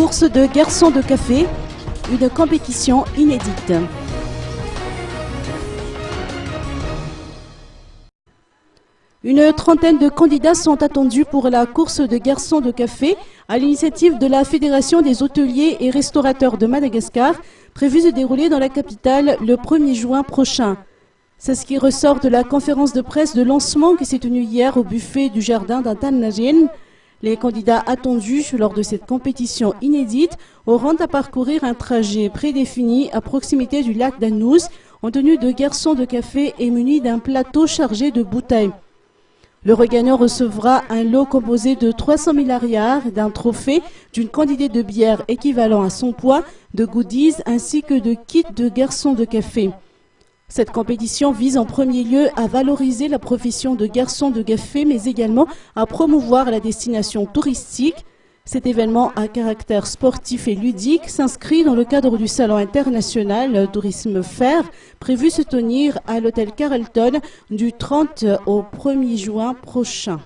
course de garçons de café, une compétition inédite. Une trentaine de candidats sont attendus pour la course de garçons de café à l'initiative de la Fédération des hôteliers et restaurateurs de Madagascar, prévue se dérouler dans la capitale le 1er juin prochain. C'est ce qui ressort de la conférence de presse de lancement qui s'est tenue hier au buffet du jardin d'Antanagin. Les candidats attendus lors de cette compétition inédite auront à parcourir un trajet prédéfini à proximité du lac d'Anouz en tenue de garçons de café et muni d'un plateau chargé de bouteilles. Le regagnant recevra un lot composé de 300 000 ariars, d'un trophée, d'une quantité de bière équivalent à son poids, de goodies ainsi que de kits de garçons de café. Cette compétition vise en premier lieu à valoriser la profession de garçon de café, mais également à promouvoir la destination touristique. Cet événement à caractère sportif et ludique s'inscrit dans le cadre du Salon international Tourisme Fair, prévu se tenir à l'hôtel Carlton du 30 au 1er juin prochain.